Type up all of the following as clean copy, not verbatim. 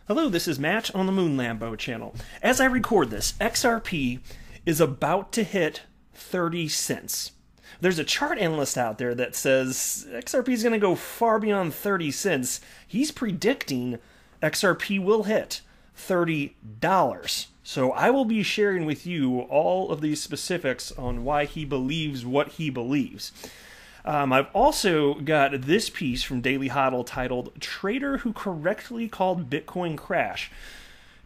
Hello, this is Matt on the Moon Lambo channel. As I record this, XRP is about to hit 30 cents. There's a chart analyst out there that says XRP is going to go far beyond 30 cents. He's predicting XRP will hit $30. So I will be sharing with you all of these specifics on why he believes what he believes. I've also got this piece from Daily Hodl titled "Trader Who Correctly Called Bitcoin Crash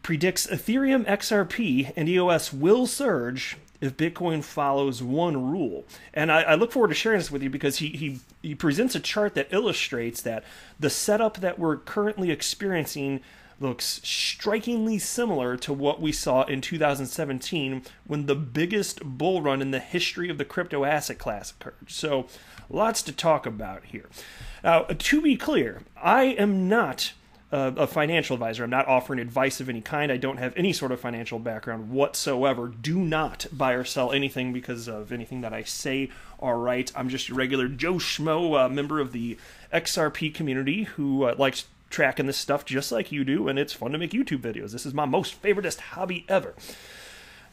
Predicts Ethereum, XRP, and EOS Will Surge if Bitcoin Follows One Rule." And I look forward to sharing this with you because he presents a chart that illustrates that the setup that we're currently experiencing looks strikingly similar to what we saw in 2017 when the biggest bull run in the history of the crypto asset class occurred. So lots to talk about here. Now, to be clear, I am not a financial advisor. I'm not offering advice of any kind. I don't have any sort of financial background whatsoever. Do not buy or sell anything because of anything that I say or write. I'm just a regular Joe Schmo, member of the XRP community who likes tracking this stuff just like you do, and it's fun to make YouTube videos. This is my most favoriteest hobby ever.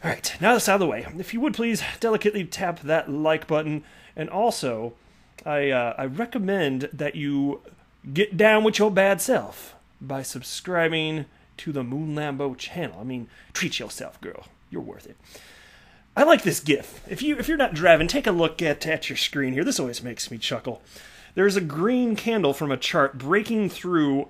All right, now that's out of the way. If you would please delicately tap that like button, and also I recommend that you get down with your bad self by subscribing to the Moon Lambo channel. I mean, treat yourself, girl. You're worth it. I like this GIF. If you're not driving, take a look at your screen here. This always makes me chuckle. There's a green candle from a chart breaking through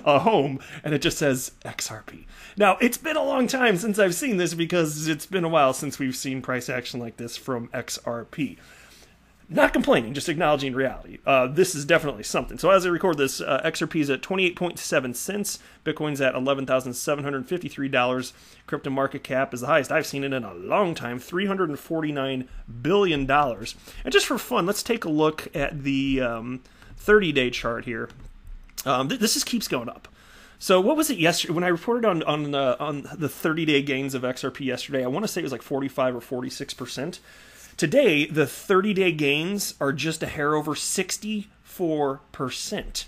a home, and it just says XRP. Now, it's been a long time since I've seen this because it's been a while since we've seen price action like this from XRP. Not complaining, just acknowledging reality. This is definitely something. So as I record this, XRP is at 28.7 cents. Bitcoin's at $11,753. Crypto market cap is the highest I've seen it in a long time, $349 billion. And just for fun, let's take a look at the 30-day chart here. This just keeps going up. So what was it yesterday? When I reported on the 30-day gains of XRP yesterday, I want to say it was like 45 or 46%. Today, the 30-day gains are just a hair over 64%,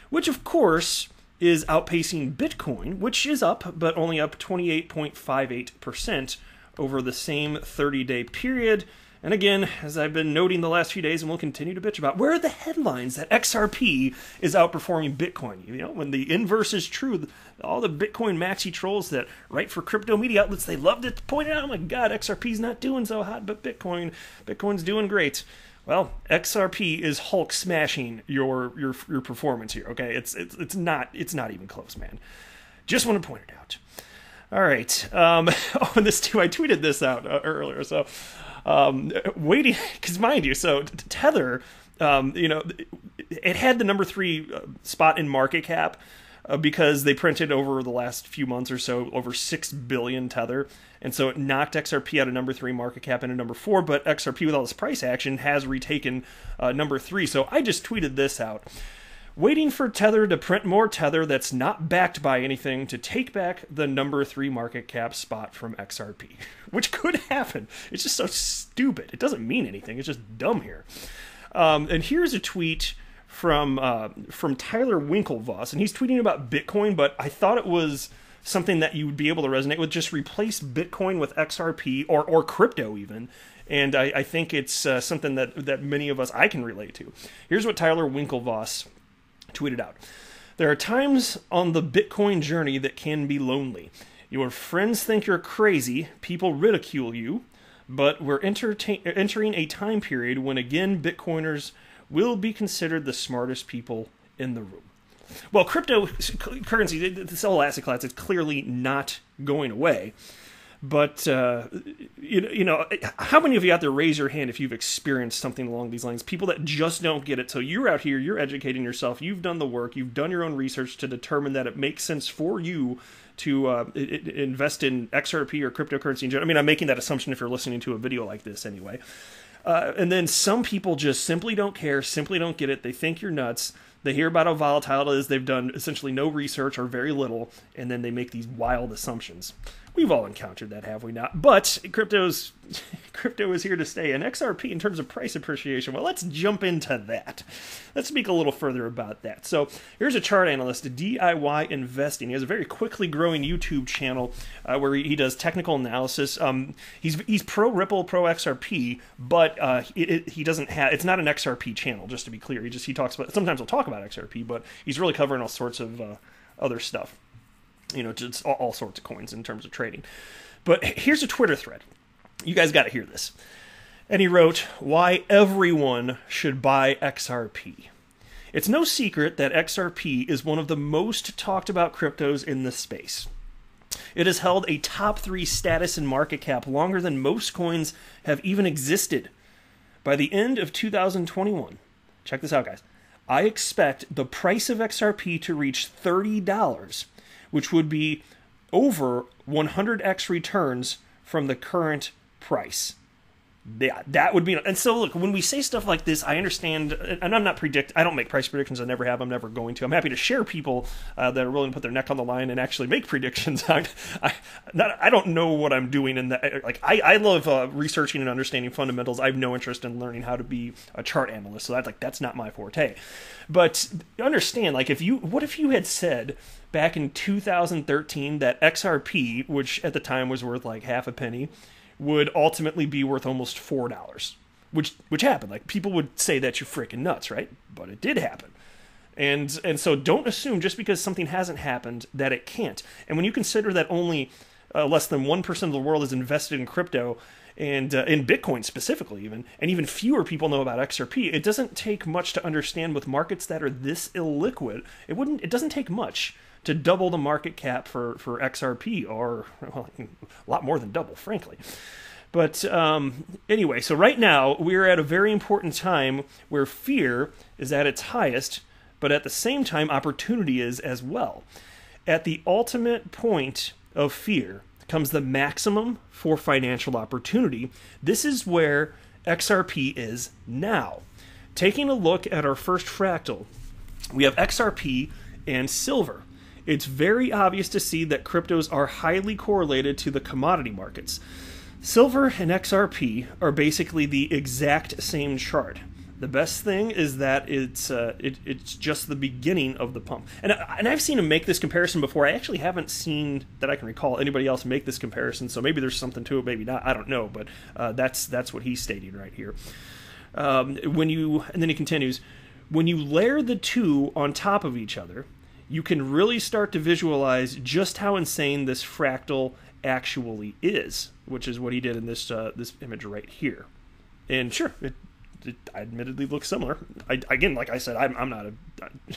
which of course is outpacing Bitcoin, which is up, but only up 28.58% over the same 30-day period. And again, as I've been noting the last few days and will continue to bitch about, where are the headlines that XRP is outperforming Bitcoin? You know, when the inverse is true, all the Bitcoin maxi trolls that write for crypto media outlets, they love to point out, oh my God, XRP's not doing so hot, but Bitcoin's doing great. Well, XRP is Hulk smashing your performance here. Okay, it's not even close, man. Just want to point it out. All right. Oh, and this too, I tweeted this out earlier. So. Waiting, because mind you, so Tether, you know, it had the number 3 spot in market cap because they printed over the last few months or so over 6 billion Tether, and so it knocked XRP out of number 3 market cap into number 4, but XRP with all this price action has retaken number 3, so I just tweeted this out. Waiting for Tether to print more Tether that's not backed by anything to take back the number 3 market cap spot from XRP, which could happen. It's just so stupid. It doesn't mean anything. It's just dumb here. And here's a tweet from Tyler Winklevoss, and he's tweeting about Bitcoin, but I thought it was something that you would be able to resonate with. Just replace Bitcoin with XRP or crypto even. And I think it's something that many of us, I can relate to. Here's what Tyler Winklevoss tweeted out. There are times on the Bitcoin journey that can be lonely. Your friends think you're crazy, people ridicule you, but we're entering a time period when, again, Bitcoiners will be considered the smartest people in the room. Well, cryptocurrency, this whole asset class, is clearly not going away. But, you know, how many of you out there raise your hand if you've experienced something along these lines? People that just don't get it. So you're out here, you're educating yourself, you've done the work, you've done your own research to determine that it makes sense for you to invest in XRP or cryptocurrency in general. I mean, I'm making that assumption if you're listening to a video like this anyway. And then some people just simply don't care, simply don't get it. They think you're nuts. They hear about how volatile it is. They've done essentially no research or very little, and then they make these wild assumptions. We've all encountered that, have we not? But crypto is here to stay. And XRP, in terms of price appreciation, well, let's jump into that. Let's speak a little further about that. So here's a chart analyst, DIY Investing. He has a very quickly growing YouTube channel where he does technical analysis. He's pro Ripple, pro XRP, but he doesn't have. It's not an XRP channel, just to be clear. He talks about. Sometimes he'll talk about XRP, but he's really covering all sorts of other stuff. Just all sorts of coins in terms of trading. But here's a Twitter thread. You guys got to hear this. And he wrote, why everyone should buy XRP. It's no secret that XRP is one of the most talked about cryptos in this space. It has held a top 3 status in market cap longer than most coins have even existed. By the end of 2021, check this out, guys, I expect the price of XRP to reach $30, which would be over 100x returns from the current price. Yeah, that would be. And so, look, when we say stuff like this, I understand, and I don't make price predictions. I never have. I'm never going to. I'm happy to share people that are willing to put their neck on the line and actually make predictions. I don't know what I'm doing in that. Like, I love researching and understanding fundamentals. I have no interest in learning how to be a chart analyst. So that's not my forte. But understand, like, what if you had said back in 2013 that XRP, which at the time was worth like half a penny, would ultimately be worth almost $4, which happened. Like, people would say that you're freaking nuts, right? But it did happen. And so don't assume just because something hasn't happened that it can't. And when you consider that only less than 1% of the world is invested in crypto, and in Bitcoin specifically and even fewer people know about XRP, it doesn't take much to understand with markets that are this illiquid. It doesn't take much to double the market cap for XRP, or well, a lot more than double, frankly. But anyway, so right now we're at a very important time where fear is at its highest, but at the same time opportunity is as well. At the ultimate point of fear comes the maximum for financial opportunity. This is where XRP is now. Taking a look at our first fractal, we have XRP and silver. It's very obvious to see that cryptos are highly correlated to the commodity markets. Silver and XRP are basically the exact same chart. The best thing is that it's just the beginning of the pump. And I've seen him make this comparison before. I actually haven't seen, that I can recall, anybody else make this comparison, so maybe there's something to it, maybe not. I don't know, but that's what he's stating right here. And then he continues, when you layer the two on top of each other, you can really start to visualize just how insane this fractal actually is, which is what he did in this image right here. And sure, it admittedly looks similar. Again, like I said, I'm not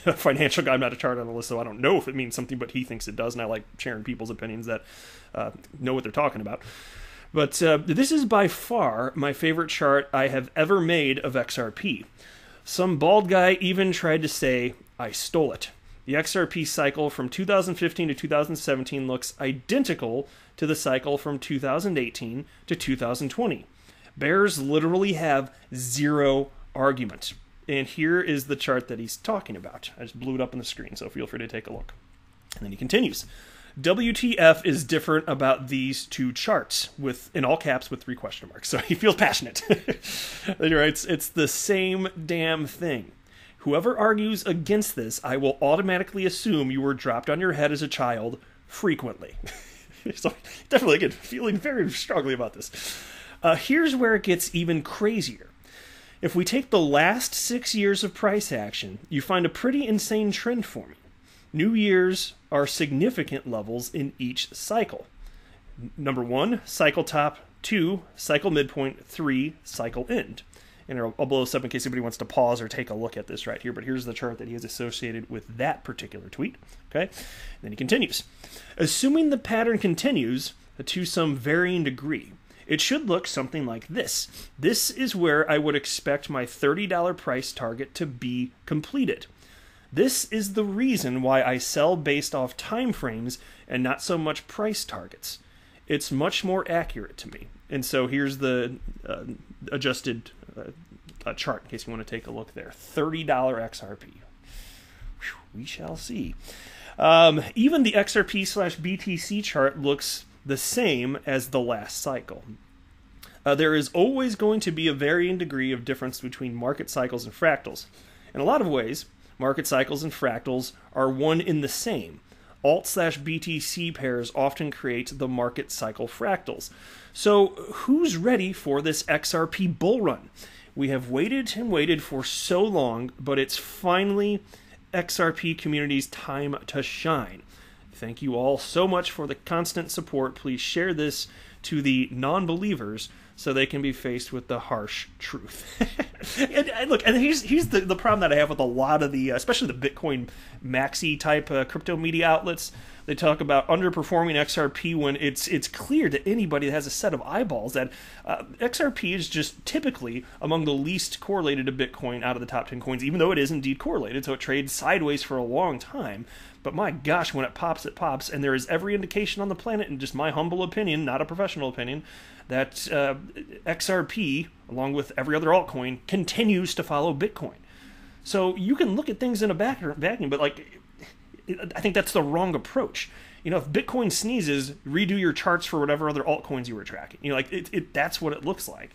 a financial guy. I'm not a chart analyst, so I don't know if it means something, but he thinks it does, and I like sharing people's opinions that know what they're talking about. But this is by far my favorite chart I have ever made of XRP. Some bald guy even tried to say I stole it. The XRP cycle from 2015 to 2017 looks identical to the cycle from 2018 to 2020. Bears literally have zero argument. And here is the chart that he's talking about. I just blew it up on the screen, so feel free to take a look. And then he continues. WTF is different about these two charts, with in all caps with 3 question marks. So he feels passionate. He writes, it's the same damn thing. Whoever argues against this, I will automatically assume you were dropped on your head as a child frequently. So definitely, again, feeling very strongly about this. Here's where it gets even crazier. If we take the last 6 years of price action, you find a pretty insane trend forming. New years are significant levels in each cycle. Number 1, cycle top. 2, cycle midpoint. 3, cycle end. And I'll blow this up in case anybody wants to pause or take a look at this right here. But here's the chart that he has associated with that particular tweet. Okay, and then he continues. Assuming the pattern continues to some varying degree, it should look something like this. This is where I would expect my $30 price target to be completed. This is the reason why I sell based off time frames and not so much price targets. It's much more accurate to me. And so here's the adjusted chart in case you want to take a look there. $30 XRP. Whew, we shall see. Even the XRP/BTC chart looks the same as the last cycle. There is always going to be a varying degree of difference between market cycles and fractals. In a lot of ways, market cycles and fractals are one in the same. Alt/BTC pairs often create the market cycle fractals. So who's ready for this XRP bull run? We have waited and waited for so long, but it's finally XRP community's time to shine. Thank you all so much for the constant support. Please share this to the non-believers so they can be faced with the harsh truth. and look, and here's the problem that I have with a lot of the, especially the Bitcoin maxi type crypto media outlets. They talk about underperforming XRP when it's clear to anybody that has a set of eyeballs that XRP is just typically among the least correlated to Bitcoin out of the top 10 coins, even though it is indeed correlated, so it trades sideways for a long time. But my gosh, when it pops, and there is every indication on the planet, in just my humble opinion, not a professional opinion, that XRP, along with every other altcoin, continues to follow Bitcoin. So you can look at things in a vacuum, but like, I think that's the wrong approach. You know, if Bitcoin sneezes, redo your charts for whatever other altcoins you were tracking. You know, like that's what it looks like.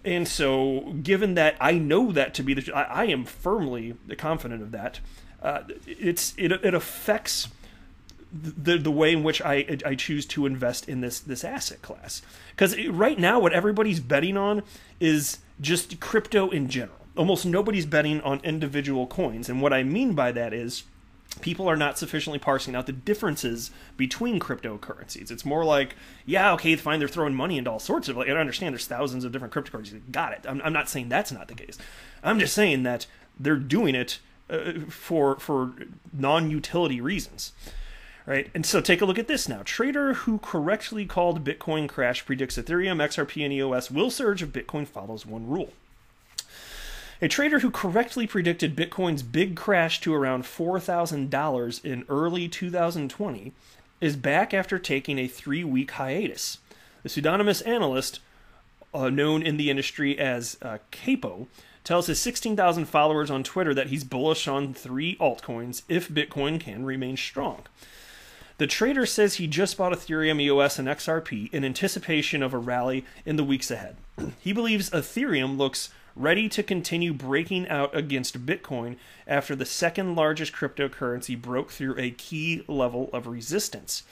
And so, given that I know that to be the, I am firmly confident of that. It affects the way in which I choose to invest in this asset class. Because right now, what everybody's betting on is just crypto in general. Almost nobody's betting on individual coins, and what I mean by that is people are not sufficiently parsing out the differences between cryptocurrencies. It's more like, yeah, okay, fine, they're throwing money into all sorts of, like, I understand there's thousands of different cryptocurrencies. Got it. I'm not saying that's not the case. I'm just saying that they're doing it for non-utility reasons, right? And so take a look at this now. Trader who correctly called Bitcoin crash predicts Ethereum, XRP, and EOS will surge if Bitcoin follows one rule. A trader who correctly predicted Bitcoin's big crash to around $4,000 in early 2020 is back after taking a 3-week hiatus. The pseudonymous analyst, known in the industry as Capo, tells his 16,000 followers on Twitter that he's bullish on 3 altcoins if Bitcoin can remain strong. The trader says he just bought Ethereum, EOS, and XRP in anticipation of a rally in the weeks ahead. He believes Ethereum looks ready to continue breaking out against Bitcoin after the second largest cryptocurrency broke through a key level of resistance.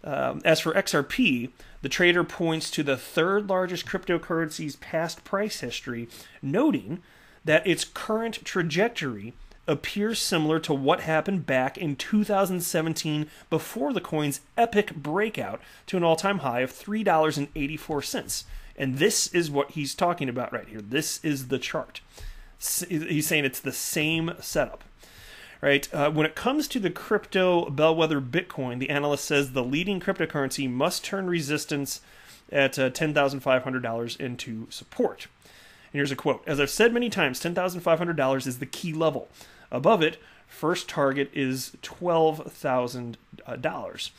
As for XRP, the trader points to the third largest cryptocurrency's past price history, noting that its current trajectory appears similar to what happened back in 2017 before the coin's epic breakout to an all-time high of $3.84. And this is what he's talking about right here. This is the chart. He's saying it's the same setup. Right? When it comes to the crypto bellwether Bitcoin, the analyst says the leading cryptocurrency must turn resistance at $10,500 into support. And here's a quote. As I've said many times, $10,500 is the key level. Above it, first target is $12,000.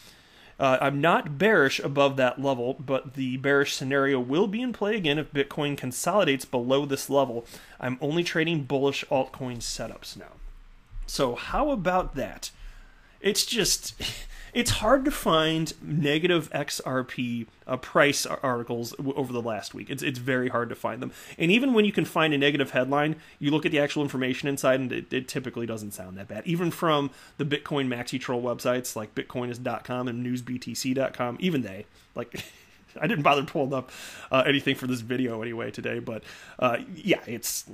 I'm not bearish above that level, but the bearish scenario will be in play again if Bitcoin consolidates below this level. I'm only trading bullish altcoin setups now. So how about that? It's hard to find negative XRP price articles over the last week. It's very hard to find them. And even when you can find a negative headline, you look at the actual information inside, and it typically doesn't sound that bad. Even from the Bitcoin maxi troll websites like bitcoinist.com and newsbtc.com, even they, like, I didn't bother pulling up anything for this video anyway today, but yeah, it's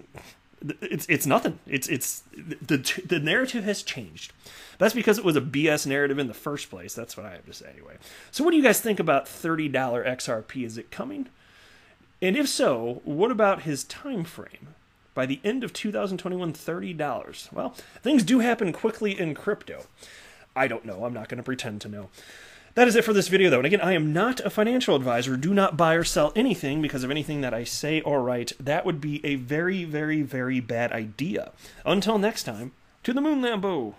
nothing. The narrative has changed. That's because it was a BS narrative in the first place. That's what I have to say anyway. So what do you guys think about $30 XRP? Is it coming? And if so, what about his time frame? By the end of 2021, $30. Well, things do happen quickly in crypto. I don't know. I'm not going to pretend to know. That is it for this video, though. And again, I am not a financial advisor. Do not buy or sell anything because of anything that I say or write. That would be a very, very, very bad idea. Until next time, to the moon, Lambo!